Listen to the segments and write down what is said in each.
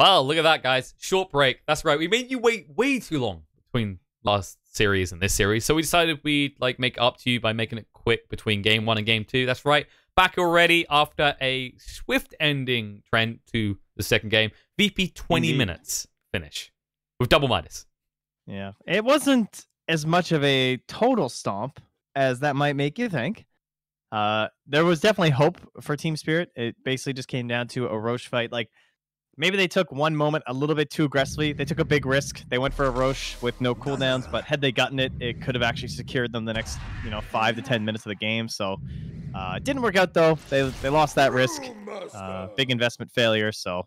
Well, look at that, guys. Short break. That's right. We made you wait way too long between last series and this series. So we decided we'd make up to you by making it quick between game 1 and game 2. That's right. Back already after a swift ending trend to the second game. VP 20 minutes finish with double minus. Yeah. It wasn't as much of a total stomp as that might make you think. There was definitely hope for TSpirit. It basically just came down to a Roche fight. Maybe they took one moment a little bit too aggressively. They took a big risk. They went for a Roche with no cooldowns, but had they gotten it, it could have actually secured them the next 5 to 10 minutes of the game. So it didn't work out, though. They lost that risk. Big investment failure, so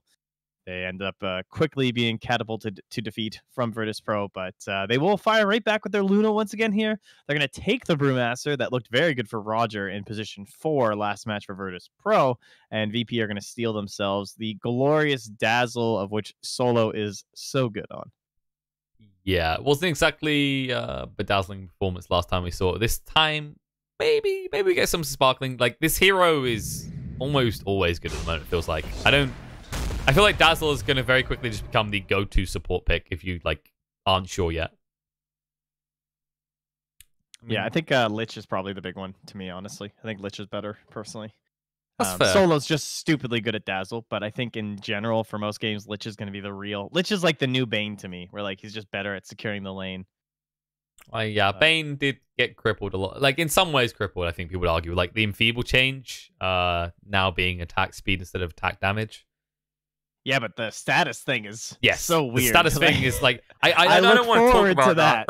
they end up quickly being catapulted to defeat from Virtus Pro, but they will fire right back with their Luna once again here. They're going to take the Brewmaster that looked very good for Roger in position 4 last match for Virtus Pro, and VP are going to steal themselves the glorious Dazzle, of which Solo is so good on. Yeah, it wasn't exactly bedazzling performance last time we saw it. This time, maybe we get some sparkling. This hero is almost always good at the moment, it feels like. I feel like Dazzle is going to very quickly just become the go-to support pick if you aren't sure yet. Yeah, I think Lich is probably the big one to me, honestly. I think Lich is better, personally. That's fair. Solo's just stupidly good at Dazzle, but I think in general, for most games, Lich is going to be the real... Lich is like the new Bane to me, where he's just better at securing the lane. Yeah, Bane did get crippled a lot. In some ways crippled, I think people would argue. The Enfeeble change, now being attack speed instead of attack damage. Yeah, but the status thing is so weird. The status thing is I don't want to talk about that.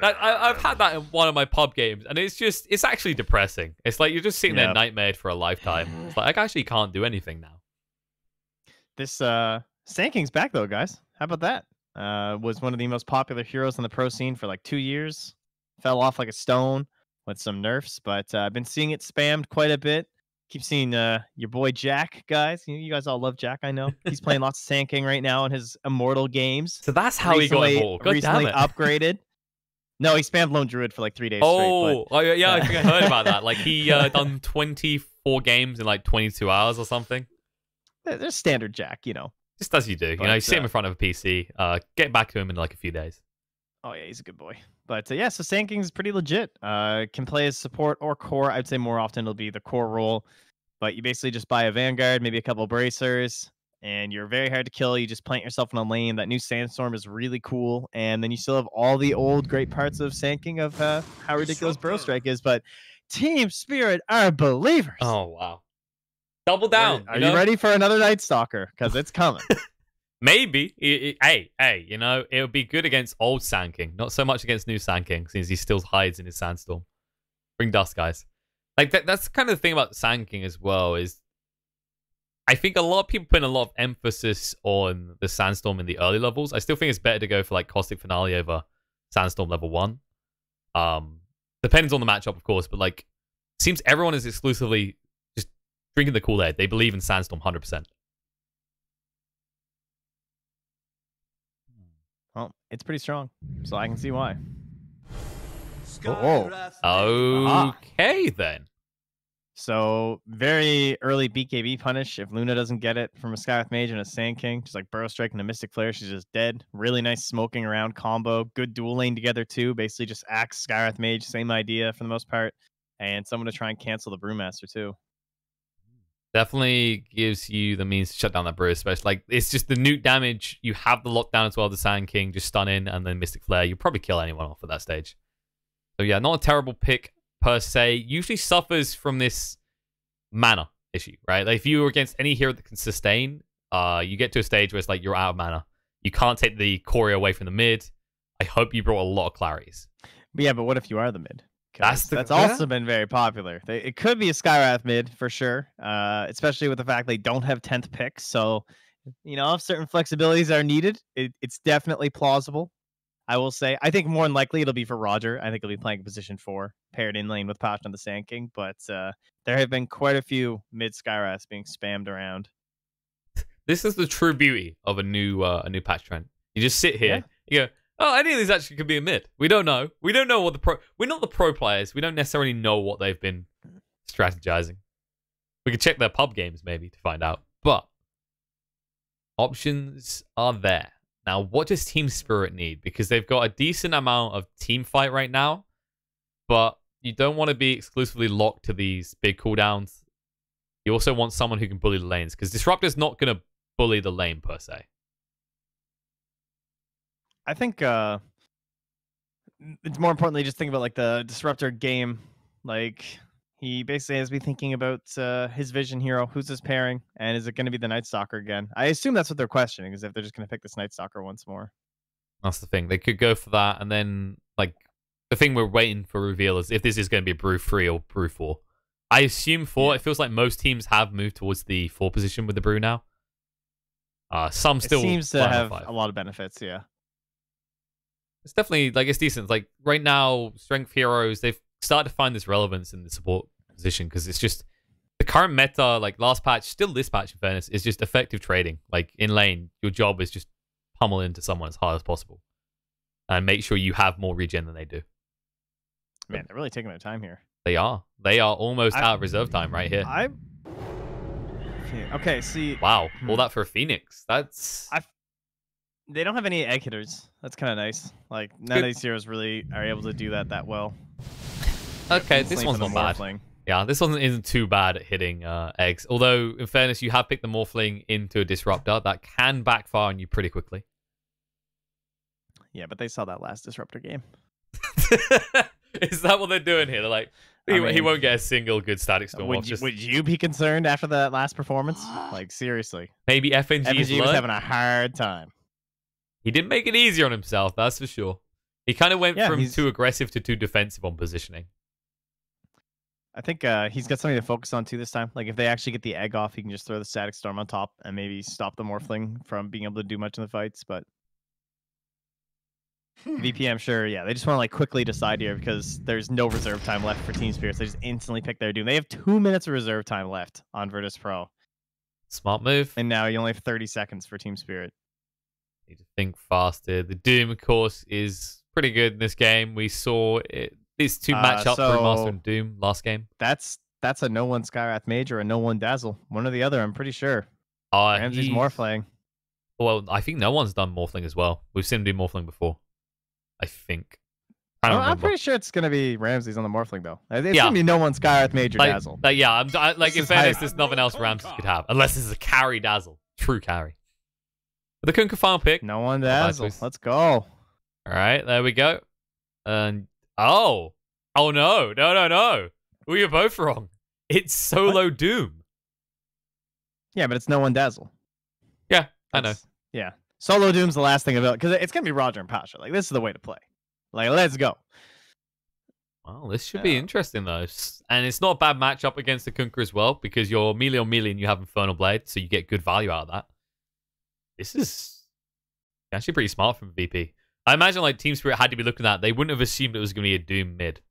I've had that in one of my pub games, and it's actually depressing. It's you're just sitting there nightmared for a lifetime. It's I actually can't do anything now. This Sand King's back though, guys. How about that? Was one of the most popular heroes on the pro scene for 2 years. Fell off like a stone with some nerfs, but I've been seeing it spammed quite a bit. Keep seeing your boy Jack, guys. You guys all love Jack, I know. He's playing lots of Sand King right now in his Immortal games. So that's how he got involved. Recently upgraded. No, he spammed Lone Druid for 3 days straight. Oh, yeah, I think I heard about that. He done 24 games in 22 hours or something. There's standard Jack, Just as you do. You sit him in front of a PC, get back to him in a few days. Oh, yeah, he's a good boy. But so Sand King is pretty legit. Can play as support or core. I'd say more often it'll be the core role. But you basically just buy a Vanguard, maybe a couple of Bracers, and you're very hard to kill. You just plant yourself in a lane. That new Sandstorm is really cool. And then you still have all the old great parts of Sand King of how ridiculous Burrow Strike is. But TSpirit are believers. Oh, wow. Double down. Are you ready for another Night Stalker? Because it's coming. Maybe. Hey, it would be good against old Sand King. Not so much against new Sand King, since he still hides in his Sandstorm. Bring dust, guys. That's kind of the thing about Sand King as well, is I think a lot of people put a lot of emphasis on the Sandstorm in the early levels. I still think it's better to go for Caustic Finale over Sandstorm level 1. Depends on the matchup, of course, but seems everyone is exclusively just drinking the Kool-Aid. They believe in Sandstorm 100%. Well, it's pretty strong, so I can see why. Okay, then. So, very early BKB punish. If Luna doesn't get it from a Skywrath Mage and a Sand King, just Burrow Strike and a Mystic Flare, she's just dead. Really nice smoking around combo. Good dual lane together, too. Basically, just Axe, Skywrath Mage, same idea for the most part. And someone to try and cancel the Brewmaster, too. Definitely gives you the means to shut down that Brew, especially. It's just the nuke damage. You have the lockdown as well, the Sand King, just stun in, and then Mystic Flare. You probably kill anyone off at that stage. So yeah, not a terrible pick per se. Usually suffers from this mana issue, right? If you were against any hero that can sustain, you get to a stage where it's you're out of mana. You can't take the Courier away from the mid. I hope you brought a lot of claries. Yeah, but what if you are the mid? That's also been very popular. It could be a Skywrath mid for sure, especially with the fact they don't have 10th picks. So, if certain flexibilities are needed, it's definitely plausible. I will say, I think more than likely it'll be for Roger. I think he'll be playing position 4, paired in lane with Passion on the Sand King. But there have been quite a few mid Skywraths being spammed around. This is the true beauty of a new patch trend. You just sit here, you go, oh, any of these actually could be a mid. We don't know. We don't know what we're not the pro players. We don't necessarily know what they've been strategizing. We could check their pub games maybe to find out. But options are there. Now, what does TSpirit need? Because they've got a decent amount of team fight right now, but you don't want to be exclusively locked to these big cooldowns. You also want someone who can bully the lanes, because Disruptor's not going to bully the lane per se. I think it's more importantly just think about like the Disruptor game. Like he basically has to be thinking about his vision hero, who's his pairing, and is it going to be the Night Stalker again? I assume that's what they're questioning, is if they're just going to pick this Night Stalker once more. That's the thing. They could go for that, and then like the thing we're waiting for reveal is if this is going to be a Brew 3 or Brew 4. I assume 4. It feels like most teams have moved towards the 4 position with the Brew now. Some still it seems to have 5. a lot of benefits, yeah. It's definitely, like, it's decent. Like, right now, Strength Heroes, they've started to find this relevance in the support position, because it's just, the current meta, like, last patch, still this patch, in fairness, is just effective trading. Like, in lane, your job is just pummel into someone as hard as possible. And make sure you have more regen than they do. Man, they're really taking their time here. They are. They are almost out of reserve time right here. Okay, see. Wow, all that for a Phoenix. That's... They don't have any egg hitters. That's kind of nice. Like, none of these heroes really are able to do that well. Okay, this one's not bad. Yeah, this one isn't too bad at hitting eggs. Although, in fairness, you have picked the Morphling into a Disruptor. That can backfire on you pretty quickly. Yeah, but they saw that last Disruptor game. Is that what they're doing here? They're like, he won't get a single good static storm. Would you be concerned after that last performance? Like, seriously. Maybe FNG was having a hard time. He didn't make it easier on himself, that's for sure. He kind of went from too aggressive to too defensive on positioning. I think he's got something to focus on too this time. Like, if they actually get the egg off, he can just throw the static storm on top and maybe stop the Morphling from being able to do much in the fights. But VP, I'm sure, yeah, they just want to like quickly decide here because there's no reserve time left for TSpirit. They just instantly pick their Doom. They have 2 minutes of reserve time left on Virtus Pro. Smart move. And now you only have 30 seconds for TSpirit. Need to think faster. The Doom, of course, is pretty good in this game. We saw these two match up for Master and Doom last game. That's a no one Skywrath Mage or a no one Dazzle. One or the other, I'm pretty sure. Ramsey's Morphling. Well, I think no one's done Morphling as well. We've seen him do Morphling before. I think. I'm pretty sure it's going to be Ramsey's on the Morphling, though. It's going to be no one Skywrath Mage or Dazzle. Yeah, in fairness, there's nothing else Ramsey could have. Unless it's a carry Dazzle. True carry. The Kunkka final pick. No one Dazzle. Let's go. All right, there we go. And oh no. We were both wrong. It's solo Doom. Yeah, but it's no one Dazzle. Yeah, I know. Yeah, solo Doom's the last thing about because it's gonna be Roger and Pasha. Like, this is the way to play. Like, let's go. Well, this should be interesting though, and it's not a bad matchup against the Kunkka as well because you're melee on melee and you have Infernal Blade, so you get good value out of that. This is actually pretty smart from VP. I imagine like TSpirit had to be looking at that. They wouldn't have assumed it was going to be a Doom mid.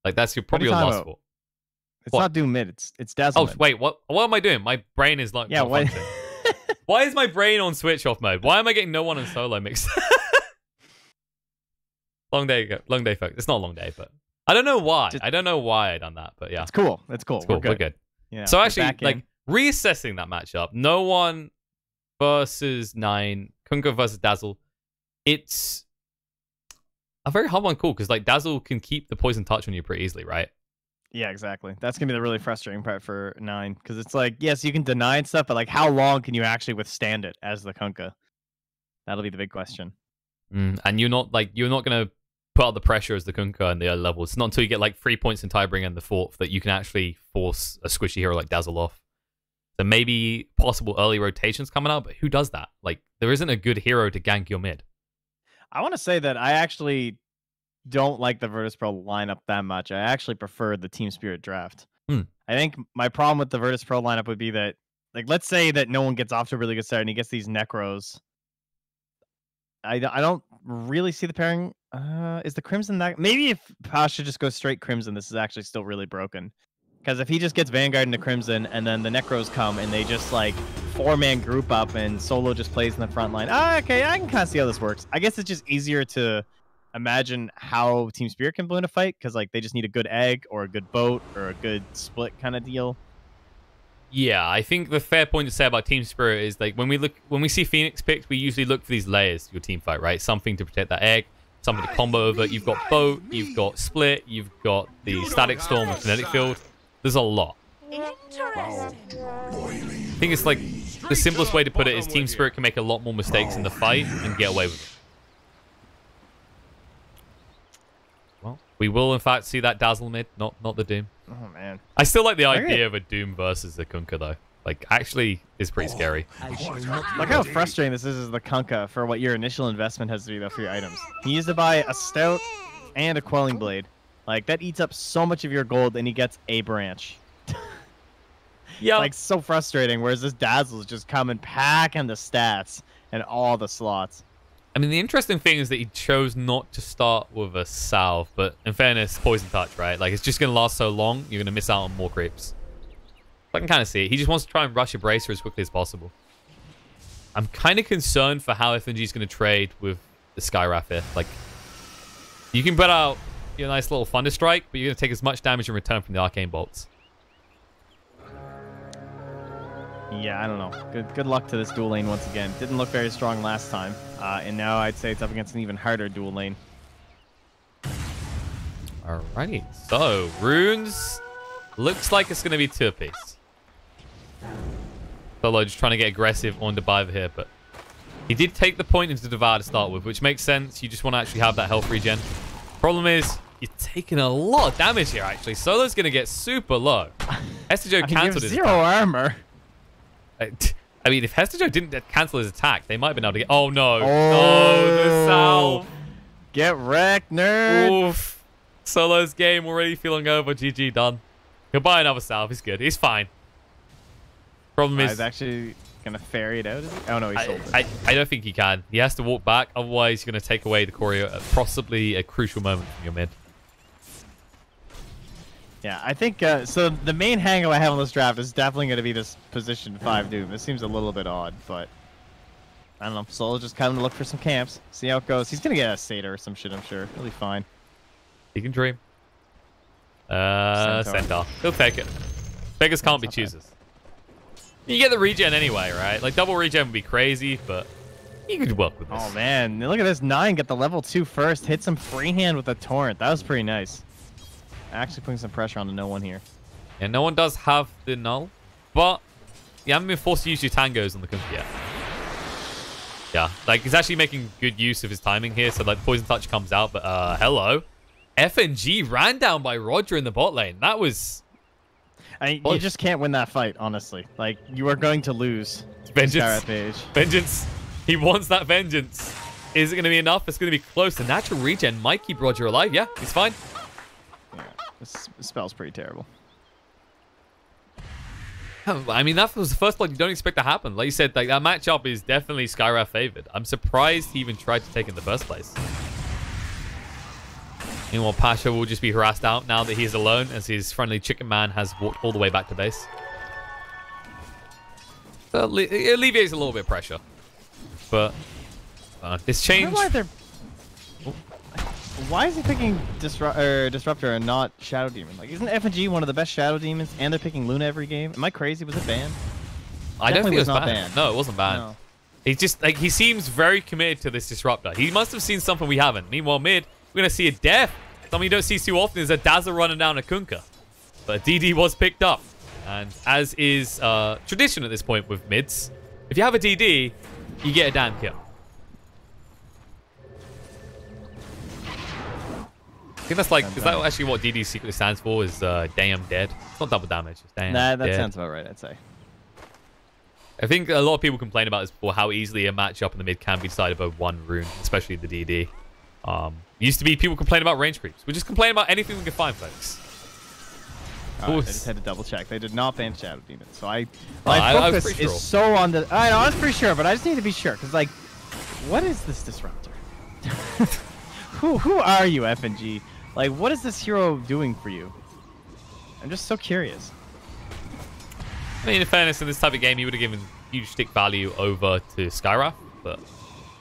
Like, that's probably your loss for. It's not Doom mid. It's Dazzle. Oh, wait, what am I doing? My brain is like... Yeah, what? Why is my brain on switch off mode? Why am I getting no one on solo mix? Long day, folks. It's not a long day, but... I don't know why. I don't know why I done that, but yeah. It's cool. It's cool. We're good. Yeah, so actually, like, reassessing that matchup, no one versus 9, Kunkka versus Dazzle, it's a very hard one call because like Dazzle can keep the poison touch on you pretty easily, right? Yeah, exactly. That's gonna be the really frustrating part for 9 because it's like, yes, you can deny and stuff, but like, how long can you actually withstand it as the Kunkka? That'll be the big question. And you're not gonna put out the pressure as the Kunkka in the early levels. It's not until you get like 3 points in Tiebreaker and the 4th that you can actually force a squishy hero like Dazzle off. So maybe possible early rotations coming out, but who does that? Like, there isn't a good hero to gank your mid. I want to say that I actually don't like the Virtus Pro lineup that much. I actually prefer the TSpirit draft. I think my problem with the Virtus Pro lineup would be that, like, let's say that no one gets off to a really good start and he gets these Necros. I don't really see the pairing. Is the Crimson that... Maybe if Pasha just goes straight Crimson, this is actually still really broken. Because if he just gets Vanguard into Crimson and then the Necros come and they just like 4-man group up and Solo just plays in the front line. Okay, I can kind of see how this works. I guess it's just easier to imagine how TSpirit can blow in a fight because like they just need a good egg or a good boat or a good split kind of deal. Yeah, I think the fair point to say about TSpirit is like when we see Phoenix picked, we usually look for these layers to your team fight, right? Something to protect that egg, something to combo over. You've got boat, you've got split, you've got the static storm and kinetic field. There's a lot. I think it's like the simplest way to put it is TSpirit can make a lot more mistakes in the fight and get away with it. Well, we will in fact see that Dazzle mid, not the Doom. Oh man, I still like the idea of a Doom versus a Kunkka though. Like, actually, is pretty scary. Look how frustrating this is as the Kunkka for what your initial investment has to be though for your items. He used to buy a Stout and a Quelling Blade. Like, that eats up so much of your gold, and he gets a branch. Yeah. Like, so frustrating, whereas this Dazzle is just coming packing the stats and all the slots. I mean, the interesting thing is that he chose not to start with a salve, but in fairness, Poison Touch, right? Like, it's just going to last so long, you're going to miss out on more creeps. I can kind of see it. He just wants to try and rush a Bracer as quickly as possible. I'm kind of concerned for how FNG is going to trade with the Skywrath here. Like, you can put out your nice little Thunder Strike, but you're going to take as much damage in return from the Arcane Bolts. Yeah, I don't know. Good luck to this dual lane once again. Didn't look very strong last time. And now I'd say it's up against an even harder dual lane. Alrighty. So, runes. Looks like it's going to be 2-piece. Solo just trying to get aggressive on Deviver here, but he did take the point into Devour to start with, which makes sense. You just want to actually have that health regen. Problem is, you're taking a lot of damage here, actually. Solo's going to get super low. Hestejo cancelled his zero armor. I mean, if Hestejo didn't cancel his attack, they might have been able to get... Oh, no. Oh, the salve. Get wrecked, nerd. Oof. Solo's game already feeling over. GG, done. He'll buy another salve. He's good. He's fine. Problem is... He's actually going to ferry it out, is he? Oh, no, he sold it. I don't think he can. He has to walk back. Otherwise, you're going to take away the choreo at possibly a crucial moment from your mid. Yeah, I think... so the main hang-up I have on this draft is definitely going to be this position 5 Doom. This seems a little bit odd, but... I don't know. Solo just coming to look for some camps. See how it goes. He's going to get a Satyr or some shit, I'm sure. He'll be fine. He can dream. Centaur. He'll take it. Beggars can't be choosers. You get the regen anyway, right? Like, double regen would be crazy, but you could work with this. Oh, man. Look at this 9. Get the level 2 first. Hit some freehand with a Torrent. That was pretty nice. Actually putting some pressure on the no one here. Yeah, no one does have the null, but you haven't been forced to use your tangos on the Kunkka yet. Yeah, like, he's actually making good use of his timing here, so, like, Poison Touch comes out, but, hello. FNG ran down by Roger in the bot lane. That was... you just can't win that fight, honestly. Like, you are going to lose. Vengeance. Vengeance. He wants that vengeance. Is it going to be enough? It's going to be close. The natural regen might keep Roger alive. Yeah, he's fine. Yeah, this spell's pretty terrible. I mean, that was the first blood you don't expect to happen. Like you said, like, that matchup is definitely Skywrath favored. I'm surprised he even tried to take it in the first place. Meanwhile, Pasha will just be harassed out now that he is alone, as his friendly chicken man has walked all the way back to base. So it alleviates a little bit of pressure. But this change... Why is he picking Disruptor and not Shadow Demon? Like, isn't FNG one of the best Shadow Demons, and they're picking Luna every game? Am I crazy? Was it banned? I don't think it was banned. No, it wasn't banned. No. He just, like, he seems very committed to this Disruptor. He must have seen something we haven't. Meanwhile, mid, we're going to see a death. Something you don't see too often is a Dazzle running down a Kunkka. But DD was picked up. And as is tradition at this point with mids, if you have a DD, you get a damn kill. I think that's like, is that actually what DD secretly stands for? Is damn dead? It's not double damage. It's damn that dead. Sounds about right, I'd say. I think a lot of people complain about this before, how easily a matchup in the mid can be decided by one rune, especially the DD. Used to be people complain about range creeps. We just complain about anything we can find, folks. I just had to double check. They did not ban Shadow Demon. So my focus is so on the... I know, I was pretty sure, but I just need to be sure. Because, like, what is this Disruptor? Who are you, FNG? Like, what is this hero doing for you? I'm just so curious. I mean, in fairness, in this type of game, you would have given huge stick value over to Skywrath, but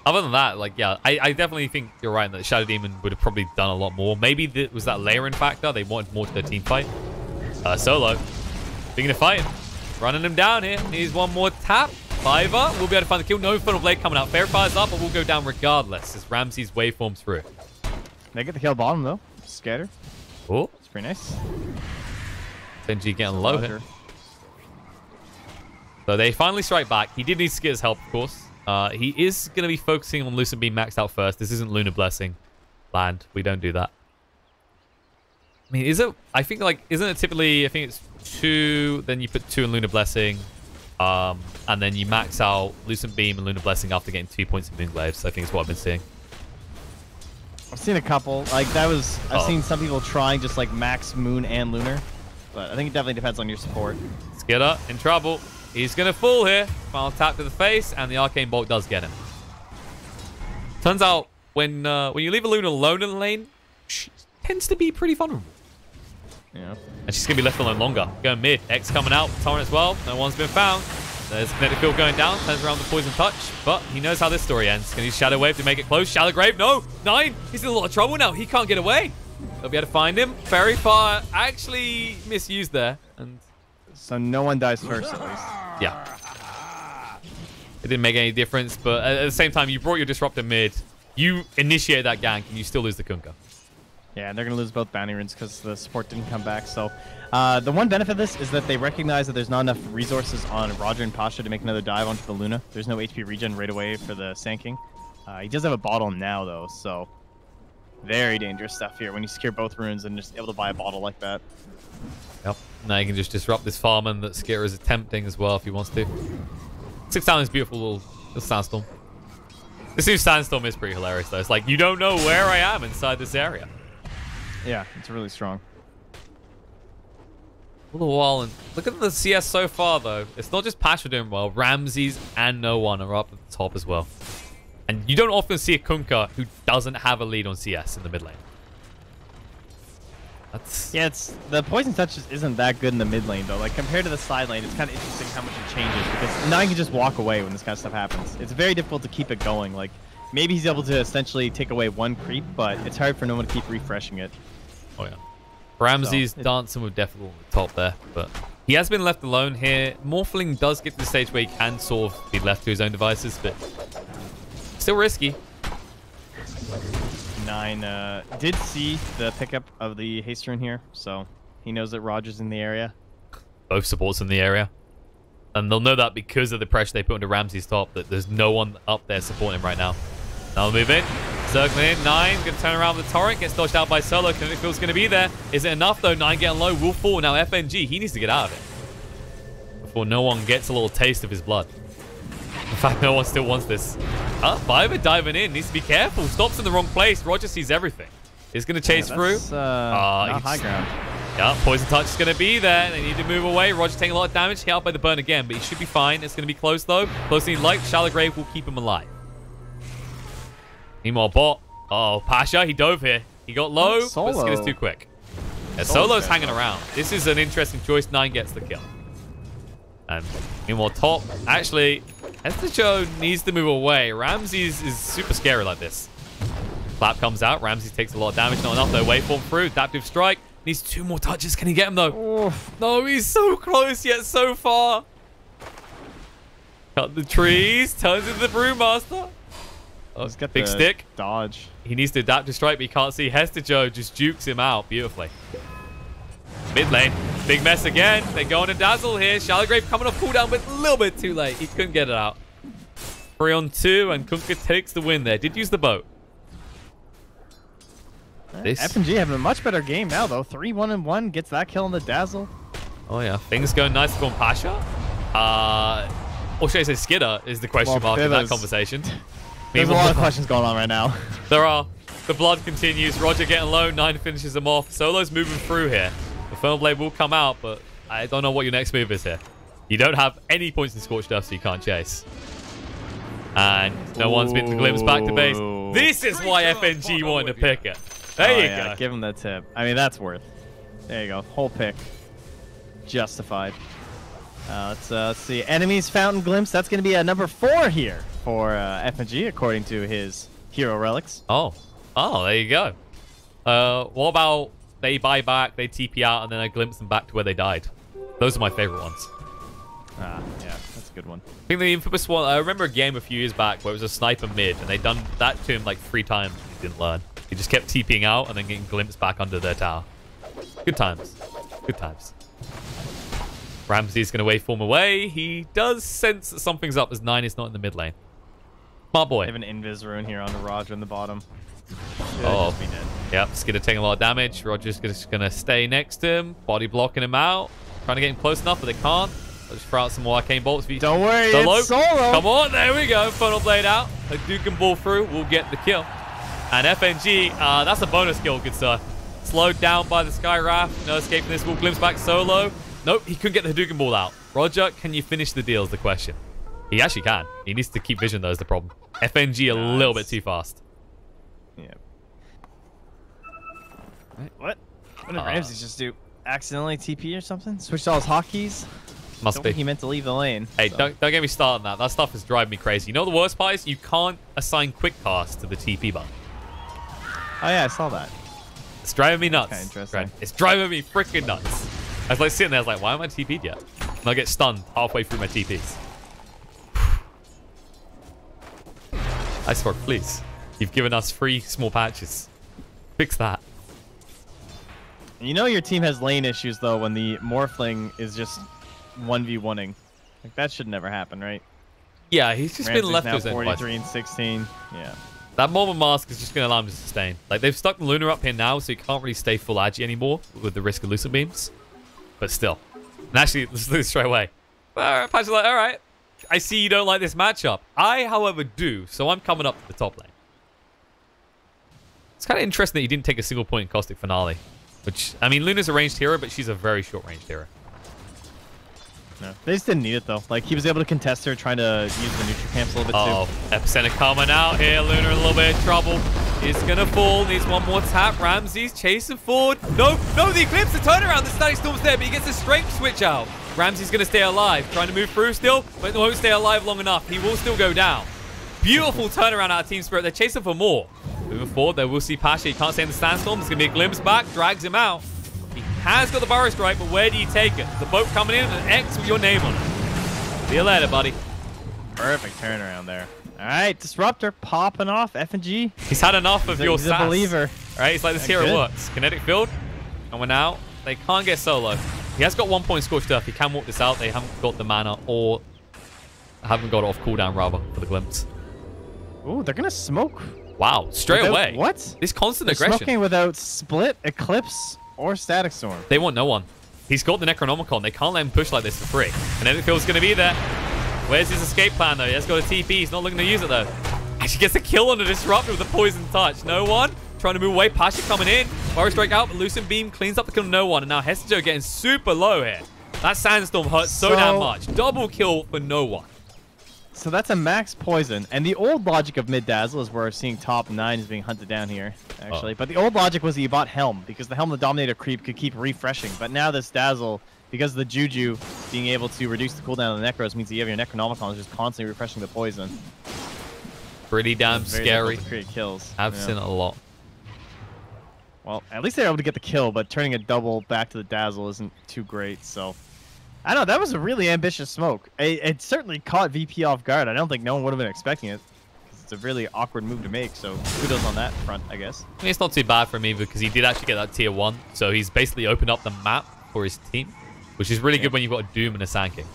other than that, like, yeah, I definitely think you're right that Shadow Demon would have probably done a lot more. Maybe it was that layering factor. They wanted more to their team fight. Solo, being in a fight, running him down here. Needs one more tap. Fiver will be able to find the kill. No Funnel Blade coming out. Fair fires up, but we'll go down regardless as Ramsey's waveforms through. They get the kill bottom, though. Scatter. Oh. It's pretty nice. Benji getting low here. So they finally strike back. He did need to get his help, of course. He is going to be focusing on Lucent Beam maxed out first. This isn't Lunar Blessing land. We don't do that. I mean, is it? I think, like, isn't it typically, I think it's 2, then you put 2 in Lunar Blessing, and then you max out Lucent Beam and Lunar Blessing after getting 2 points of Moonglaives. I think is what I've been seeing. I've seen a couple. Like, that was, I've seen some people trying just, like, max Moon and Lunar. But I think it definitely depends on your support. Skidder in trouble. He's going to fall here. Final tap to the face, and the Arcane Bolt does get him. Turns out, when you leave a Luna alone in the lane, she tends to be pretty vulnerable. Yeah. And she's going to be left alone longer. Going mid. X coming out. Torrent as well. No one's been found. There's Kinetic Field going down. Turns around the Poison Touch. But he knows how this story ends. Can he use Shadow Wave to make it close? Shallow Grave. No. 9. He's in a lot of trouble now. He can't get away. They'll be able to find him. Fairy Fire actually misused there. And so no one dies first, at least. Yeah. It didn't make any difference. But at the same time, you brought your Disruptor mid. You initiate that gank, and you still lose the Kunkka. Yeah, and they're going to lose both bounty runes because the support didn't come back. So the one benefit of this is that they recognize that there's not enough resources on Roger and Pasha to make another dive onto the Luna. There's no HP regen right away for the Sand King. He does have a bottle now, though, so very dangerous stuff here when you secure both runes and just able to buy a bottle like that. Yep. Now you can just disrupt this farming that Skitter is attempting as well if he wants to. 6 down is beautiful little sandstorm. This new sandstorm is pretty hilarious, though. It's like, you don't know where I am inside this area. Yeah, it's really strong. A little while, and look at the CS so far, though. It's not just Pasha doing well. Ramses and No One are up at the top as well. And you don't often see a Kunkka who doesn't have a lead on CS in the mid lane. Yeah, the Poison Touch just isn't that good in the mid lane, though. Like, compared to the side lane, it's kind of interesting how much it changes. Because now you can just walk away when this kind of stuff happens. It's very difficult to keep it going. Like, maybe he's able to essentially take away one creep, but it's hard for no one to keep refreshing it. Oh, yeah. Ramsey's dancing with Death on the top there, but he has been left alone here. Morphling does get to the stage where he can sort of be left to his own devices, but still risky. 9 did see the pickup of the haste rune here, so he knows that Roger's in the area. Both supports in the area. And they'll know that because of the pressure they put into Ramsey's top, that there's no one up there supporting him right now. Now they'll move in. Circling in. 9 going to turn around with the torrent. Gets dodged out by Solo. Kinetic Field's going to be there. Is it enough, though? 9 getting low. Will fall. Now FNG, he needs to get out of it before no one gets a little taste of his blood. In fact, no one still wants this. Fiver diving in. Needs to be careful. Stops in the wrong place. Roger sees everything. He's going to chase through. Not high ground. Yeah, Poison Touch is going to be there. They need to move away. Roger taking a lot of damage. Hit out by the burn again, but he should be fine. It's going to be close, though. Close to light. Shallow Grave will keep him alive. Meanwhile, bot. Oh, Pasha, he dove here. He got low, but Skin is too quick. Yeah, Solo's hanging around. This is an interesting choice. 9 gets the kill. And meanwhile, top. Actually, Hestecho needs to move away. Ramses is super scary like this. Clap comes out. Ramses takes a lot of damage. Not enough, though. Waveform through. Adaptive Strike. Needs 2 more touches. Can he get him, though? Oof. No, he's so close, yet so far. Cut the trees. Turns into the Brewmaster. Oh, he's got big stick. Dodge. He needs to adapt to strike, but he can't see. Hestecho just jukes him out beautifully. Mid lane. Big mess again. They go on a dazzle here. Shallow Grave coming off cooldown, but a little bit too late. He couldn't get it out. 3 on 2, and Kunkka takes the win there. Did use the boat. FNG having a much better game now, though. 3-1-1. Gets that kill on the dazzle. Oh, yeah. Things going nice for Pasha. Or should I say Skidder is the question mark in that conversation. There's a lot of questions going on right now. There are. The blood continues. Roger getting low. 9 finishes him off. Solo's moving through here. The Funnel Blade will come out, but I don't know what your next move is here. You don't have any points in Scorched Earth, so you can't chase. And no one's been to glimpse back to base. This is why FNG wanted to pick it. There you go. Give him the tip. I mean, that's worth. There you go. Whole pick. Justified. Let's see. Enemies Fountain Glimpse. That's going to be a number 4 here for FNG, according to his hero relics. Oh, there you go. What about they buy back, they TP out, and then I glimpse them back to where they died? Those are my favorite ones. Ah, yeah, that's a good one. I think the infamous one, I remember a game a few years back where it was a sniper mid, and they'd done that to him like 3 times and he didn't learn. He just kept TPing out and then getting glimpsed back under their tower. Good times. Good times. Ramsey's going to waveform away. He does sense that something's up as 9 is not in the mid lane. Smart boy. They have an invis rune here on the Roger in the bottom. Oh, yep. Skidder taking a lot of damage. Roger's just going to stay next to him. Body blocking him out. Trying to get him close enough, but they can't. I'll just throw out some more arcane bolts. Don't worry, Solo. it's Solo. Come on, there we go. Funnel blade out. A Duke and ball through. We'll get the kill. And FNG, that's a bonus kill, good sir. Slowed down by the Sky Raft. No escape from this. Will glimpse back Solo. Nope, he couldn't get the Hadouken ball out. Roger, can you finish the deal is the question. He actually can. He needs to keep vision, though, is the problem. FNG a little bit too fast. Yeah. What? What did Ramsey just do? Accidentally TP or something? Switched all his hotkeys? Must be. He meant to leave the lane. Hey, so. don't get me started on that. That stuff is driving me crazy. You know the worst part is? You can't assign quick cast to the TP button. Oh, yeah, I saw that. It's driving me nuts. Kind of interesting. Right? It's driving me freaking nuts. I was like sitting there, I was like, why am I TP'd yet? And I get stunned halfway through my TPs. Iceborg, please. You've given us 3 small patches. Fix that. You know your team has lane issues, though, when the Morphling is just 1v1ing. Like, that should never happen, right? Yeah, he's just Ramsey's been left to now his own 43 and 16. Yeah. That Moment Mask is just going to allow him to sustain. Like, they've stuck the Luna up here now, so he can't really stay full agi anymore with the risk of Lucent Beams. But still. And actually, let's lose straight away. Patch is like, alright. I see you don't like this matchup. I, however, do, so I'm coming up to the top lane. It's kind of interesting that he didn't take a single point in Caustic Finale. Which, I mean, Luna's a ranged hero, but she's a very short-ranged hero. No, they just didn't need it, though. Like, he was able to contest her, trying to use the neutral camps a little bit, too. Epicenter coming out here. Luna in a little bit of trouble. He's going to fall. Needs one more tap. Ramsey's chasing forward. No, the Eclipse, the turnaround. The Static Storm's there, but he gets a strength switch out. Ramsey's going to stay alive. Trying to move through still, but won't stay alive long enough. He will still go down. Beautiful turnaround out of TSpirit. They're chasing for more. Moving forward, they will see Pasha. He can't stay in the sandstorm. There's going to be a glimpse back. Drags him out. He has got the Burrow Strike, but where do you take it? The boat coming in and an X with your name on it. See you later, buddy. Perfect turnaround there. All right, Disruptor popping off. FNG. He's had enough of your sass. He's a believer. All right, he's like, this hero works. Kinetic field. Coming out. They can't get Solo. He has got 1 point Scorched Earth. He can walk this out. They haven't got the mana or haven't got it off cooldown, rather, for the glimpse. Ooh, they're going to smoke. Wow, straight away. What? This constant they're aggression. Smoking without Split, Eclipse, or Static Storm. They want no one. He's got the Necronomicon. They can't let him push like this for free. Kinetic field's going to be there. Where's his escape plan, though? He has got a TP. He's not looking to use it, though. Actually gets a kill on the Disruptor with a Poison Touch. No one. Trying to move away. Pasha coming in. Burrow Strike out, but Lucent Beam cleans up the kill. No one. And now Hestejo getting super low here. That Sandstorm hurts so damn much. Double kill for no one. So that's a max poison. And the old logic of mid-dazzle is we're seeing top 9 is being hunted down here, actually. But the old logic was that you bought Helm, because the Helm of the Dominator creep could keep refreshing. But now this Dazzle, because of the Juju being able to reduce the cooldown of the Necros, means that you have your Necronomicon just constantly refreshing the poison. Pretty damn scary. To create kills. I've seen it a lot. Well, at least they're able to get the kill, but turning a double back to the Dazzle isn't too great, so... I don't know, that was a really ambitious smoke. It certainly caught VP off guard. I don't think no one would have been expecting it. It's a really awkward move to make, so kudos on that front, I guess. I mean, it's not too bad for me because he did actually get that tier 1, so he's basically opened up the map for his team, which is really good when you've got a Doom and a Sand King.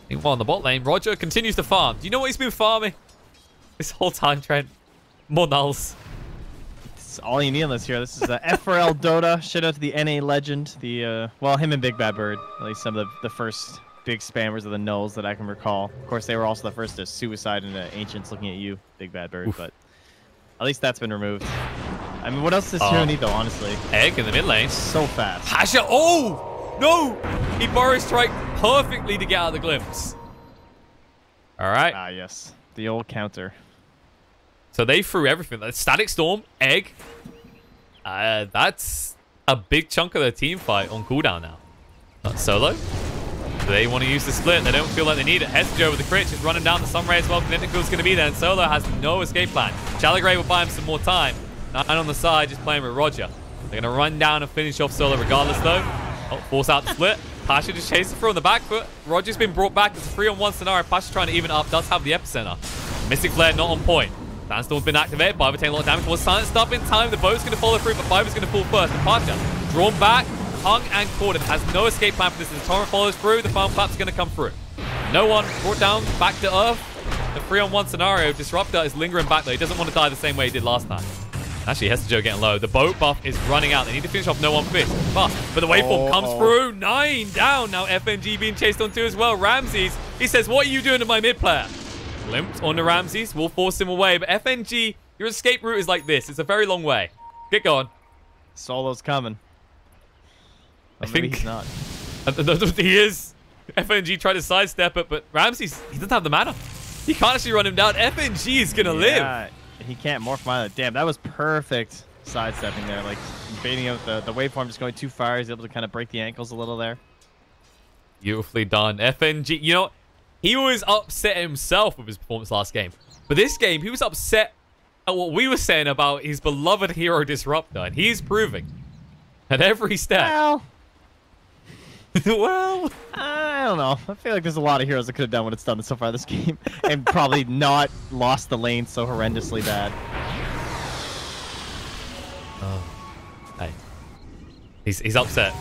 Meanwhile, on the bot lane, Roger continues to farm. Do you know what he's been farming this whole time, Trent? More nulls. All you need on this here. This is F4L Dota. Shout out to the NA legend. Well, him and Big Bad Bird. At least some of the first big spammers of the nulls that I can recall. Of course, they were also the first to suicide into Ancients looking at you, Big Bad Bird. Oof. But at least that's been removed. I mean, what else does hero need, though, honestly? Egg in the mid lane. So fast. Pasha. Oh! No! He Burrow Strike perfectly to get out of the glimpse. All right. Ah, yes. The old counter. So they threw everything. Static Storm, Egg. That's a big chunk of their team fight on cooldown now. Not Solo. They want to use the split. They don't feel like they need it. Hestejo with the crit just running down the Sunray as well. Kinetic Field's going to be there, and Solo has no escape plan. Chaligrey will buy him some more time. 9 on the side, just playing with Roger. They're going to run down and finish off Solo regardless, though. Oh, force out the split. Pasha just chases through on the back foot. Roger's been brought back. It's a 3-on-1 scenario. Pasha trying to even up. Does have the epicenter. Mystic Flare not on point. Sandstorm's been activated. Biver taking a lot of damage. Was silenced up in time. The boat's going to follow through, but Biver's going to fall first. And Pasha drawn back, hung and corded. Has no escape plan for this. As the torrent follows through, the farm clap's going to come through. No one brought down back to earth. The 3-on-1 scenario. Disruptor is lingering back though. He doesn't want to die the same way he did last time. Actually, Hestejo getting low. The boat buff is running out. They need to finish off no one fish. But the waveform comes through. 9 down. Now FNG being chased on 2 as well. Ramses, he says, what are you doing to my mid player? Limped onto Ramses. Will force him away. But FNG, your escape route is like this. It's a very long way. Get going. Solo's coming. I think he's not. He is. FNG tried to sidestep it, but Ramses, he doesn't have the mana. He can't actually run him down. FNG is going to live. He can't morph either. Damn, that was perfect sidestepping there. Like, baiting out the waveform just going too far. He's able to kind of break the ankles a little there. Beautifully done. FNG, you know, he was upset himself with his performance last game. But this game, he was upset at what we were saying about his beloved hero Disruptor. And he's proving at every step. Well... well, I don't know. I feel like there's a lot of heroes that could have done what it's done so far this game and probably not lost the lane so horrendously bad. Hey. He's upset.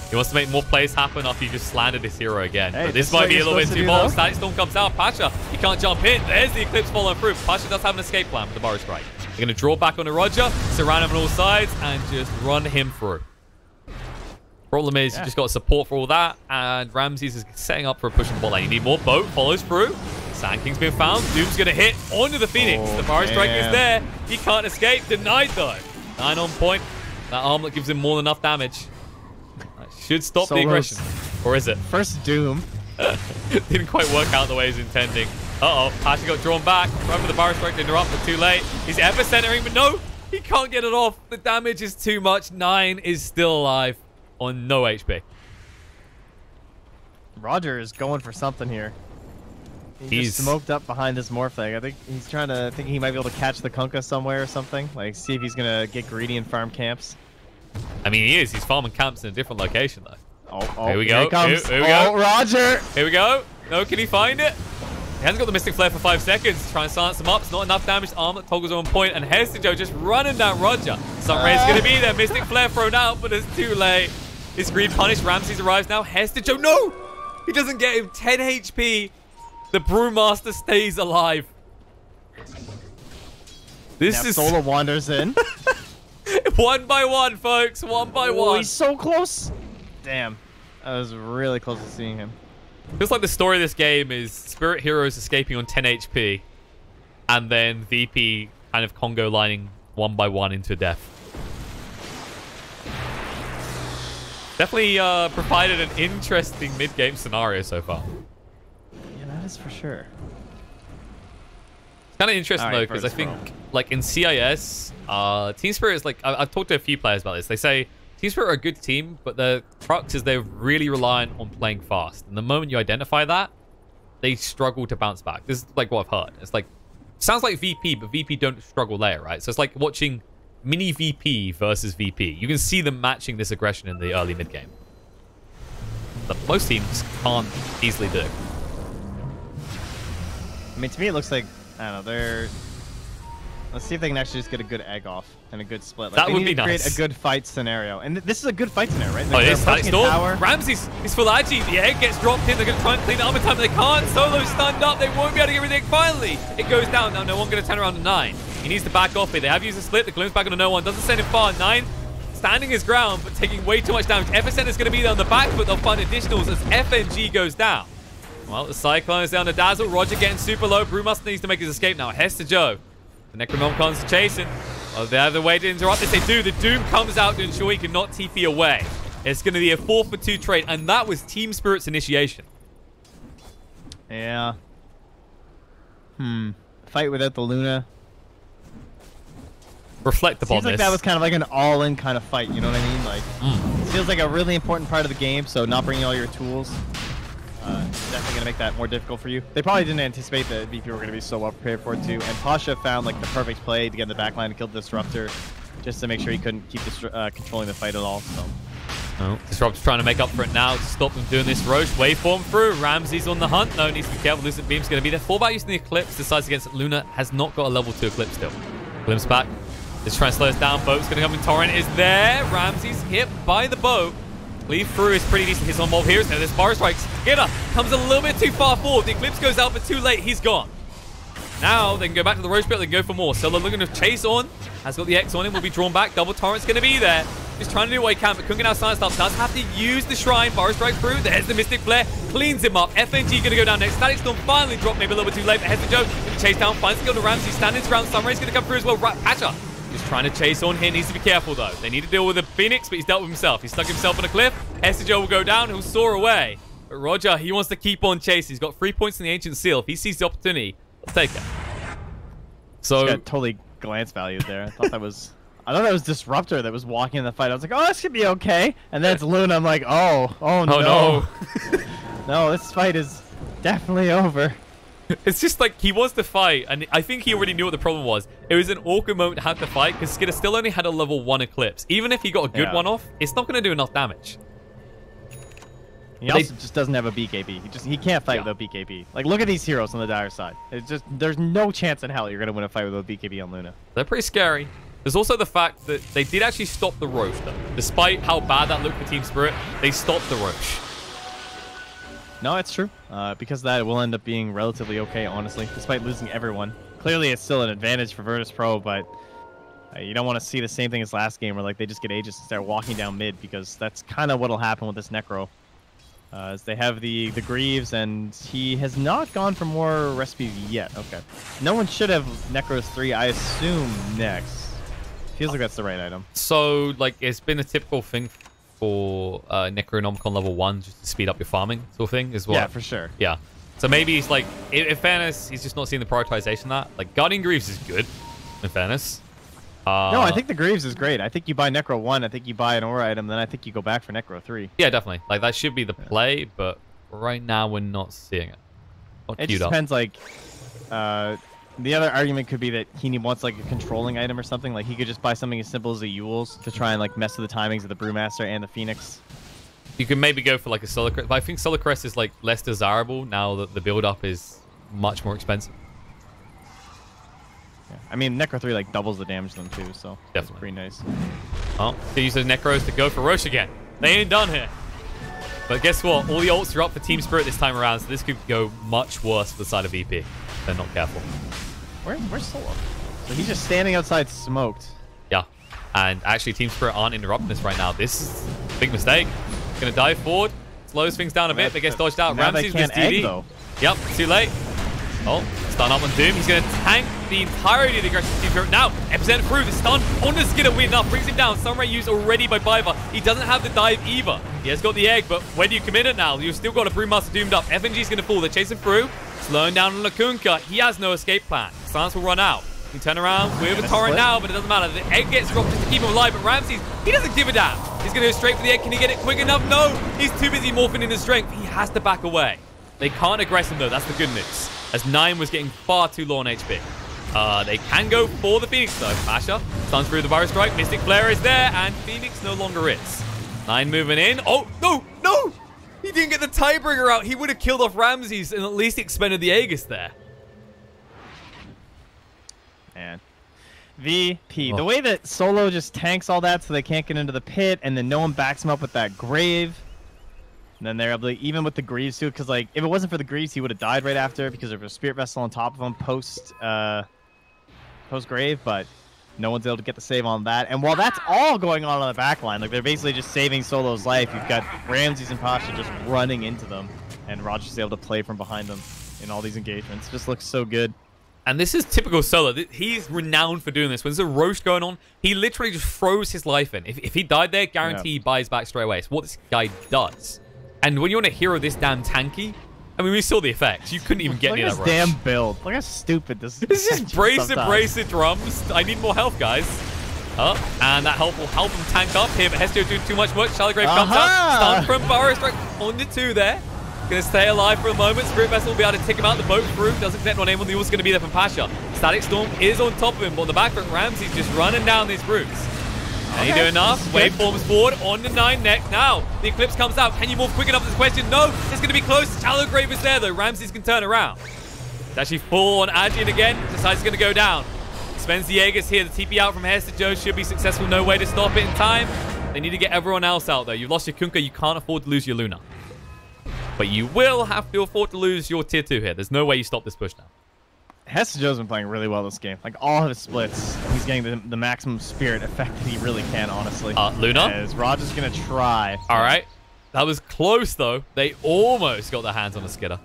He wants to make more plays happen after you just slandered his hero again. Hey, but this might be a little bit too bold. Static Storm comes out. Pasha, he can't jump in. There's the Eclipse following through. Pasha does have an escape plan with the Burrow Strike. They're going to draw back onto Roger, surround him on all sides, and just run him through. Problem is, you just got support for all that, and Ramses is setting up for a push in the bot lane. You need more. Boat follows through. Sand King's been found. Doom's going to hit onto the Phoenix. The Burrow Strike is there. He can't escape. Denied, though. 9 on point. That armlet gives him more than enough damage. That should stop the aggression. Or is it? First Doom. Didn't quite work out the way he's intending. Uh-oh. Pasha got drawn back. Right for the Burrow Strike to interrupt, but too late. He's epicentering, but no. He can't get it off. The damage is too much. 9 is still alive. On no HP. Roger is going for something here. He's smoked up behind this morph thing. I think he's trying to think he might be able to catch the Kunkka somewhere or something. Like, see if he's going to get greedy and farm camps. I mean, he is. He's farming camps in a different location, though. Oh, here we go. Here we go. Roger. Here we go. No, can he find it? He hasn't got the Mystic Flare for 5 seconds. Try and silence him up. It's not enough damage. Armlet toggles on point. And Hestejo just running down Roger. Sunray's going to be there. Mystic Flare thrown out, but it's too late. It's Greed Punish. Ramses arrives now. Hestejo, no! He doesn't get him. 10 HP. The Brewmaster stays alive. This is... Solar wanders in. 1 by 1, folks. 1 by 1. He's so close. Damn. I was really close to seeing him. Feels like the story of this game is Spirit Heroes escaping on 10 HP. And then VP kind of Congo lining 1 by 1 into death. Definitely provided an interesting mid-game scenario so far. Yeah, that is for sure. It's kind of interesting, though, because I think, like, in CIS, TeamSpirit is, like, I've talked to a few players about this. They say TeamSpirit are a good team, but the crux is they're really reliant on playing fast. And the moment you identify that, they struggle to bounce back. This is, like, what I've heard. It's, like, sounds like VP, but VP don't struggle there, right? So it's like watching... Mini VP versus VP. You can see them matching this aggression in the early mid game. But most teams can't easily do. I mean, to me, it looks like, I don't know, they're... Let's see if they can actually just get a good egg off and a good split. Like, that would be nice. Create a good fight scenario. And this is a good fight scenario, right? Like, it is. Static Storm. Ramses is full agi. The egg gets dropped in. They're going to try and clean it up in time. They can't. Solo's stunned up. They won't be able to get everything. Finally, it goes down. Now, no one's going to turn around to 9. He needs to back off it. They have used a split. The Gloom's back on no one. Doesn't send him far. 9 standing his ground, but taking way too much damage. Epicenter's going to be there on the back, but they'll find additionals as FNG goes down. Well, the Cyclone is down to Dazzle. Roger getting super low. Brewmaster needs to make his escape now. Hestejo. The Necronomicons are chasing. Oh, they have the way to interrupt this. They do. The Doom comes out to ensure he cannot TP away. It's going to be a 4-for-2 trade, and that was TeamSpirit's initiation. Yeah. Fight without the Luna. Reflect upon this. Seems like that was kind of like an all-in kind of fight, you know what I mean? Like, it feels like a really important part of the game, so not bringing all your tools definitely going to make that more difficult for you. They probably didn't anticipate that VP were going to be so well prepared for it, too. And Pasha found, like, the perfect play to get in the backline and kill the Disruptor just to make sure he couldn't keep controlling the fight at all, so... Oh, Disrupt's trying to make up for it now to stop them doing this Roche. Waveform through. Ramsey's on the hunt. No, needs to be careful. Lucent Beam's going to be there. Fallback using the Eclipse. Decides against Luna. Has not got a level 2 Eclipse still. Glimpse back. Just trying to slow us down. Boat's going to come in. Torrent is there. Ramsey's hit by the boat. Leave through is pretty decent. His on mob here. There's Bar Strikes. Skitter comes a little bit too far forward. The Eclipse goes out, but too late. He's gone. Now they can go back to the Roche pit. They can go for more. Solo looking to chase on. Has got the X on him. Will be drawn back. Double Torrent's going to be there. Just trying to do what he can, but couldn't get out Silence Stuff. Does have to use the Shrine. Bar Strike through. There's the Mystic Flare. Cleans him up. FNG going to go down next. Static Storm finally dropped. Maybe a little bit too late, but heads to Joe. Going to chase down. Finds the kill to Ramsey. Standing his ground. Sunray's going to come through as well. Patcher just trying to chase on here. Needs to be careful, though. They need to deal with the Phoenix, but he's dealt with himself. He's stuck himself on a cliff. Joe will go down. He'll soar away. But Roger, he wants to keep on chasing. He's got 3 points in the Ancient Seal. If he sees the opportunity, let's take it. So got totally glance valued there. I thought that was Disruptor that was walking in the fight. I was like, oh, this should be okay. And then it's Luna. I'm like, oh no. No, this fight is definitely over. It's just like he wants to fight, and I think he already knew what the problem was. It was an awkward moment to have to fight because Skitter still only had a level 1 Eclipse. Even if he got a good one off, it's not going to do enough damage. He also just doesn't have a BKB. He can't fight without BKB. Like, look at these heroes on the dire side. It's just, there's no chance in hell you're going to win a fight without BKB on Luna. They're pretty scary. There's also the fact that they did actually stop the Roche, though. Despite how bad that looked for TSpirit, they stopped the Roche. No, it's true. Because that will end up being relatively okay, honestly, despite losing everyone. Clearly, it's still an advantage for Virtus Pro, but you don't want to see the same thing as last game where like they just get Aegis and start walking down mid, because that's kind of what'll happen with this Necro. As they have the Greaves, and he has not gone for more recipes yet. Okay. No one should have Necros 3, I assume, next. Feels like that's the right item. So, like, it's been a typical thing for Necronomicon level 1 just to speed up your farming sort of thing as well. Yeah, for sure. Yeah. So maybe he's like, in fairness, he's just not seeing the prioritization of that. Like, Guardian Greaves is good, in fairness. No, I think the Greaves is great. I think you buy Necro 1, I think you buy an Aura item, then I think you go back for Necro 3. Yeah, definitely. Like, that should be the play, but right now we're not seeing it. It just depends, like, the other argument could be that he wants, like, a controlling item or something. Like, he could just buy something as simple as a Yules to try and, like, mess with the timings of the Brewmaster and the Phoenix. You could maybe go for, like, a Solar Crest, but I think Solar Crest is, like, less desirable now that the build-up is much more expensive. Yeah. I mean, Necro 3 like doubles the damage to them too, so that's pretty nice. Oh, they use those Necros to go for Roche again. They ain't done here. But guess what? All the ults are up for TSpirit this time around, so this could go much worse for the side of VP if they're not careful. Where's Solo? So he's just standing outside smoked. Yeah. And actually, TSpirit aren't interrupting this right now. This is a big mistake. Gonna dive forward. Slows things down a bit, but gets dodged out. Ramsey's with DD. Though. Yep, too late. Oh, stun up on Doom. He's going to tank the entirety of the aggressive TSpirit. Now, Epicenter through the stun on the Skitter. Weird enough, brings him down. Sunray used already by Biver. He doesn't have the dive either. He has got the egg, but when you commit it now, you've still got a Brewmaster doomed up. FNG's going to fall. They're chasing through. Slowing down on Lakunka. He has no escape plan. Silence will run out. He can turn around with a torrent now, but it doesn't matter. The egg gets dropped just to keep him alive, but Ramsey, he doesn't give a damn. He's going to go straight for the egg. Can he get it quick enough? No. He's too busy morphing in his strength. He has to back away. They can't aggress him, though. That's the good news, as 9 was getting far too low on HP. They can go for the Phoenix, though. Pasha stuns through the Virus Strike. Mystic Flare is there, and Phoenix no longer is. 9 moving in. Oh, no, no! He didn't get the Tidebringer out. He would have killed off Ramses and at least expended the Aegis there. Man. VP. The way that Solo just tanks all that so they can't get into the pit, and then no one backs him up with that Grave. And then they're able to, even with the Greaves too, because like if it wasn't for the Greaves, he would have died right after because there was a Spirit Vessel on top of him post Grave, but no one's able to get the save on that. And while that's all going on the back line, like they're basically just saving Solo's life, you've got Ramses and Pasha just running into them, and Roger's able to play from behind them in all these engagements. It just looks so good. And this is typical Solo. He's renowned for doing this. When there's a roast going on, he literally just throws his life in. If he died there, guarantee he buys back straight away. It's what this guy does. And when you want a hero this damn tanky, I mean, we saw the effects. You couldn't even get near that rush. Damn build. Look how stupid this is. This is brace it drums. I need more health, guys. And that help will help him tank up here, but Hestio doing too much work. Shalograve comes up. Stun from Burrow Strike on the 2 there. Going to stay alive for a moment. Spirit Vessel will be able to tick him out the boat through. Doesn't connect on anyone. The Yule's going to be there from Pasha. Static Storm is on top of him, but on the back foot, Ramsey's just running down these routes. Can he do enough? Waveforms forward on the 9 neck. Now, the Eclipse comes out. Can you move quick enough? This question. No, it's going to be close. Shallow Grave is there, though. Ramses can turn around. It's actually full on Ajin again. Decides it's going to go down. Spends the Aegis here. The TP out from Hester Joe should be successful. No way to stop it in time. They need to get everyone else out, though. You've lost your Kunkka. You can't afford to lose your Luna. But you will have to afford to lose your tier 2 here. There's no way you stop this push now. Hester Joe's been playing really well this game. Like, all of his splits, he's getting the maximum spirit effect that he really can, honestly. Luna? As Raj is going to try. All right. That was close, though. They almost got their hands on the Skidder.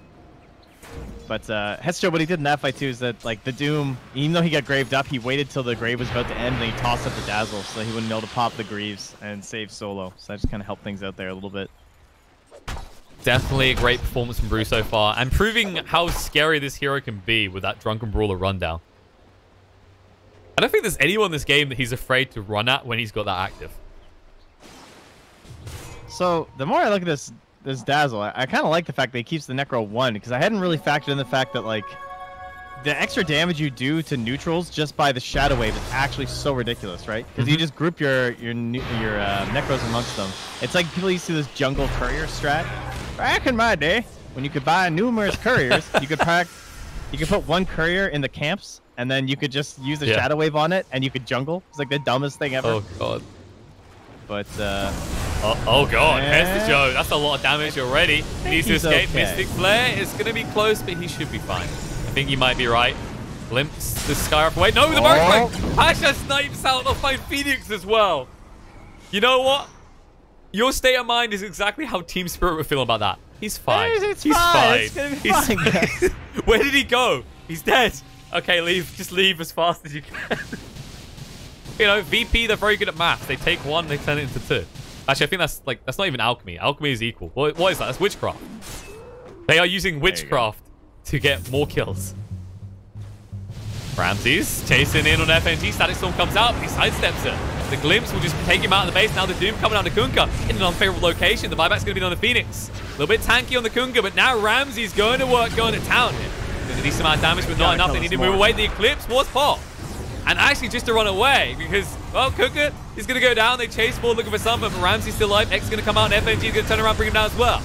But Hester Joe, what he did in that fight, too, is that, like, the Doom, even though he got graved up, he waited till the grave was about to end, and he tossed up the Dazzle so he wouldn't be able to pop the Greaves and save solo. So that just kind of helped things out there a little bit. Definitely a great performance from Brew so far, and proving how scary this hero can be with that Drunken Brawler rundown. I don't think there's anyone in this game that he's afraid to run at when he's got that active. So, the more I look at this Dazzle, I kind of like the fact that he keeps the Necro 1, because I hadn't really factored in the fact that, like, the extra damage you do to neutrals just by the Shadow Wave is actually so ridiculous, right? Because you just group your Necros amongst them. It's like people used to do this jungle courier strat. Back in my day, when you could buy numerous couriers, you could put one courier in the camps, and then you could just use the Shadow Wave on it, and you could jungle. It's like the dumbest thing ever. Oh, God. But, oh, God. Hester Joe, that's a lot of damage already. He needs to escape. Okay. Mystic Flare is going to be close, but he should be fine. I think you might be right. Glimpse the Skyrock away. No, the Barrack Pasha snipes out the Fine Phoenix as well. You know what? Your state of mind is exactly how TeamSpirit would feel about that. He's fine. He's fine. It's gonna be fine. Where did he go? He's dead. Okay, leave. Just leave as fast as you can. You know, VP, they're very good at maths. They take one, they turn it into two. Actually, I think that's not even alchemy. Alchemy is equal. What is that? That's witchcraft. They are using witchcraft to get more kills. Ramses chasing in on FNG. Static Storm comes out, but he sidesteps it. The Glimpse will just take him out of the base. Now the Doom coming out to Kunkka in an unfavorable location. The buyback's going to be on the Phoenix. A little bit tanky on the Kunkka, but now Ramsey's going to work, going to town here. Doing a decent amount of damage, but not enough. They need to move away. The Eclipse was popped. And actually just to run away because, well, Kunkka is going to go down. They chase forward looking for something, but Ramsey's still alive. X is going to come out, and FNG is going to turn around, bring him down as well.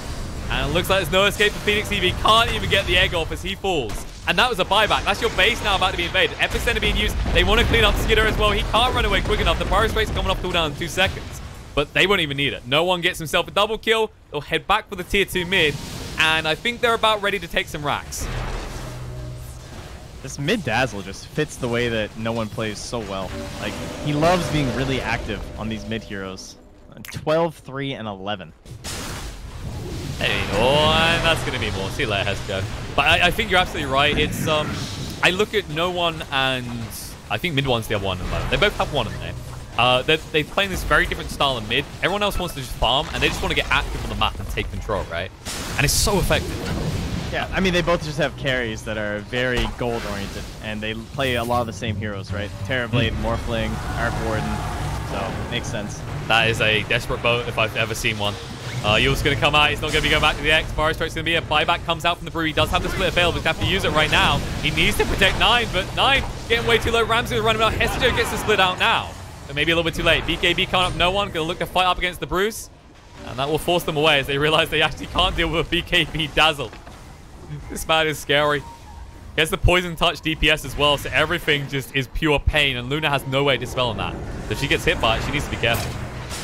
And it looks like there's no escape for Phoenix EV. Can't even get the egg off as he falls. And that was a buyback. That's your base now about to be invaded. Epicenter being used. They want to clean up Skidder as well. He can't run away quick enough. The Pyro Sprate's coming off cooldown in 2 seconds. But they won't even need it. No one gets himself a double kill. They'll head back for the tier 2 mid. And I think they're about ready to take some racks. This mid Dazzle just fits the way that no one plays so well. Like, he loves being really active on these mid heroes. 12, 3, and 11. Hey, and that's going to be more. See you later, Hester. But I think you're absolutely right. It's I look at no one and I think mid one's the other one at the moment. They both have one in there. They play this very different style in mid. Everyone else wants to just farm and they just want to get active on the map and take control, right? And it's so effective. Yeah, I mean, they both just have carries that are very gold-oriented, and they play a lot of the same heroes, right? Terrorblade, Morphling, Arc Warden, so makes sense. That is a desperate boat if I've ever seen one. Yule's going to come out. He's not going to be going back to the X. Fire Strike's going to be a buyback. Comes out from the Brew. He does have the split available. He's going to have to use it right now. He needs to protect 9, but 9 getting way too low. Ramsey will run him out. Hester gets the split out now. But maybe a little bit too late. BKB coming up. No one going to look to fight up against the Brews. And that will force them away as they realize they actually can't deal with a BKB Dazzle. This man is scary. Gets the Poison Touch DPS as well, so everything just is pure pain, and Luna has no way to dispel on that. So if she gets hit by it, she needs to be careful.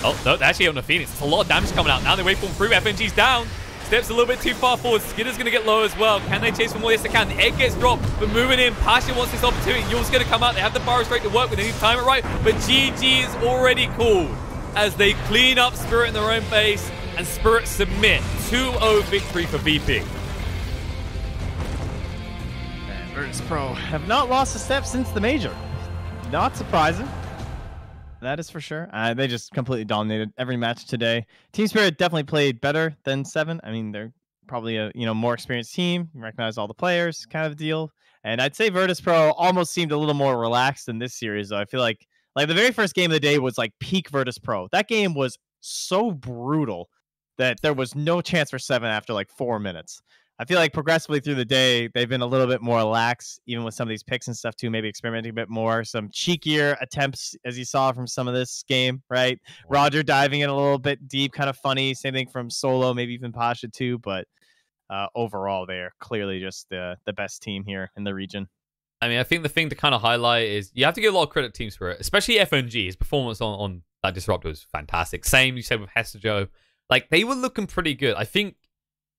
Oh, no, they're actually on the Phoenix. It's a lot of damage coming out. Now they wait for him through. FNG's down. Steps a little bit too far forward. Skidder's going to get low as well. Can they chase for more? Yes, they can. The egg gets dropped, but moving in. Pasha wants this opportunity. Yule's going to come out. They have the Burrow straight to work with. They need to time it right, but GG is already called as they clean up Spirit in their own base, and Spirit submit. 2-0 victory for VP. Virtus Pro have not lost a step since the major. Not surprising. That is for sure. They just completely dominated every match today. TeamSpirit definitely played better than 7. I mean, they're probably a more experienced team. You recognize all the players, kind of deal. And I'd say Virtus Pro almost seemed a little more relaxed in this series, though. I feel like the very first game of the day was like peak Virtus Pro. That game was so brutal that there was no chance for 7 after like 4 minutes. I feel like progressively through the day, they've been a little bit more lax, even with some of these picks and stuff too, maybe experimenting a bit more. Some cheekier attempts, as you saw from some of this game, right? Roger diving in a little bit deep, kind of funny. Same thing from Solo, maybe even Pasha too. But overall, they're clearly just the best team here in the region. I mean, I think the thing to kind of highlight is you have to give a lot of credit to TeamSpirit, especially FNG. His performance on that Disruptor was fantastic. Same, you said, with Hestejo. Like, they were looking pretty good. I think,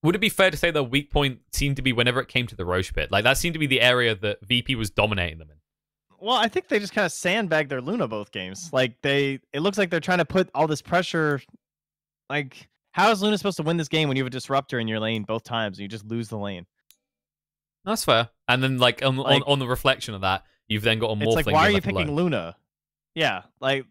would it be fair to say the weak point seemed to be whenever it came to the Roche pit? Like, that seemed to be the area that VP was dominating them in. Well, I think they just kind of sandbagged their Luna both games. Like, it looks like they're trying to put all this pressure. Like, how is Luna supposed to win this game when you have a Disruptor in your lane both times and you just lose the lane? That's fair. And then, like, on the reflection of that, you've then got a Morphling. It's like, why are you picking Luna? Yeah, like,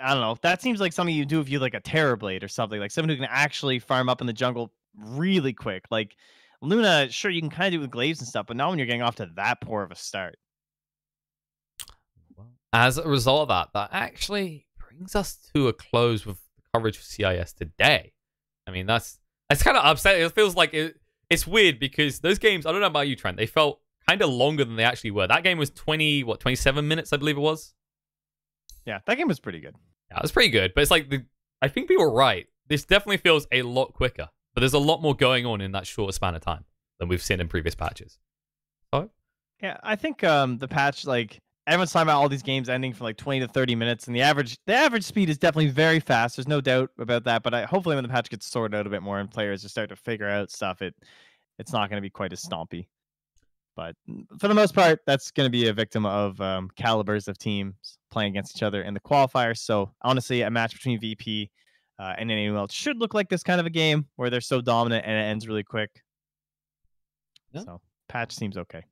I don't know. That seems like something you do if you like a Terrorblade or something. Like, someone who can actually farm up in the jungle really quick. Like, Luna, sure, you can kind of do it with Glaives and stuff, but not when you're getting off to that poor of a start. As a result of that, that actually brings us to a close with the coverage for CIS today. I mean, that's kind of upsetting. It feels like it's weird because those games, I don't know about you, Trent, they felt kind of longer than they actually were. That game was 27 minutes, I believe it was. Yeah, that game was pretty good. Yeah, it was pretty good, but it's like, I think people were right. This definitely feels a lot quicker, but there's a lot more going on in that shorter span of time than we've seen in previous patches. Oh? Yeah, I think the patch, like, everyone's talking about all these games ending for like 20 to 30 minutes, and the average speed is definitely very fast. There's no doubt about that, but hopefully when the patch gets sorted out a bit more and players just start to figure out stuff, it's not going to be quite as stompy. But for the most part, that's going to be a victim of calibers of teams playing against each other in the qualifiers. So honestly, a match between VP and anyone else should look like this kind of a game where they're so dominant and it ends really quick. Yeah. So patch seems okay.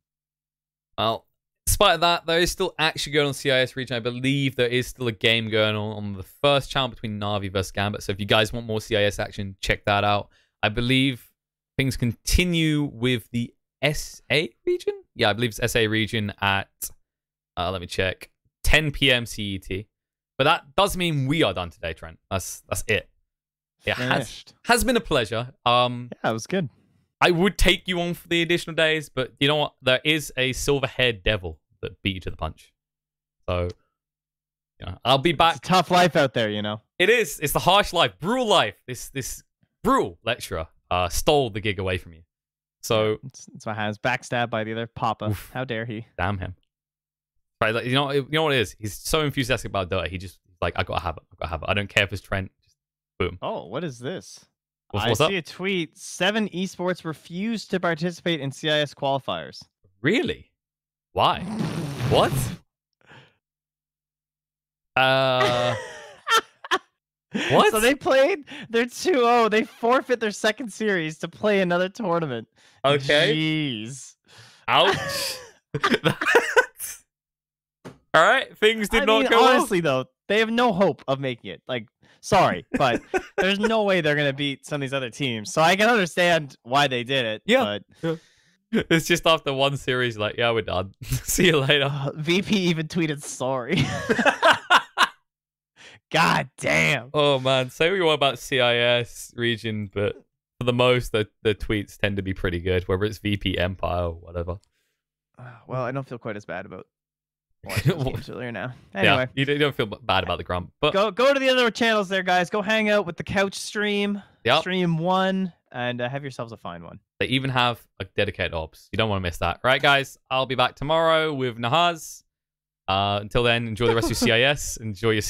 Well, despite that, there is still action going on CIS region. I believe there is still a game going on the first channel between Na'Vi versus Gambit. So if you guys want more CIS action, check that out. I believe things continue with the SA region? Yeah, I believe it's SA region at, let me check, 10 p.m. CET. But that does mean we are done today, Trent. That's it. It has been a pleasure. Yeah, it was good. I would take you on for the additional days, but you know what? There is a silver-haired devil that beat you to the punch. So, you know, I'll be back. It's a tough life out there, you know. It is. It's the harsh life, brutal life. This brutal lecturer stole the gig away from you. So it's my hands backstabbed by the other Papa. Oof, how dare he? Damn him! Right, like, you know what it is. He's so enthusiastic about Dota. He's like, I gotta have it. I don't care if it's Trent. Just boom. Oh, what is this? What's I see a tweet. 7 esports refused to participate in CIS qualifiers. Really? Why? What? What? So they played their 2-0. They forfeit their second series to play another tournament. Okay. Jeez. Ouch. All right. Things did not go honestly, though, they have no hope of making it. Like, sorry, but there's no way they're going to beat some of these other teams. So I can understand why they did it. Yeah. But it's just after one series, like, yeah, we're done. See you later. VP even tweeted sorry. God damn. Oh, man. Say what you want about CIS region, but for the most, the tweets tend to be pretty good, whether it's VP Empire or whatever. Well, I don't feel quite as bad about watching those games earlier now. Anyway. Yeah, you don't feel bad about the grump. But go to the other channels there, guys. Go hang out with the couch stream. Yep. Stream 1, and have yourselves a fine one. They even have a dedicated ops. You don't want to miss that. Right, guys? I'll be back tomorrow with Nahaz. Until then, enjoy the rest of your CIS. Enjoy your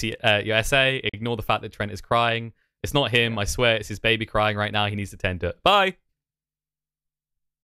SA. Ignore the fact that Trent is crying. It's not him. I swear it's his baby crying right now. He needs to tend to it. Bye.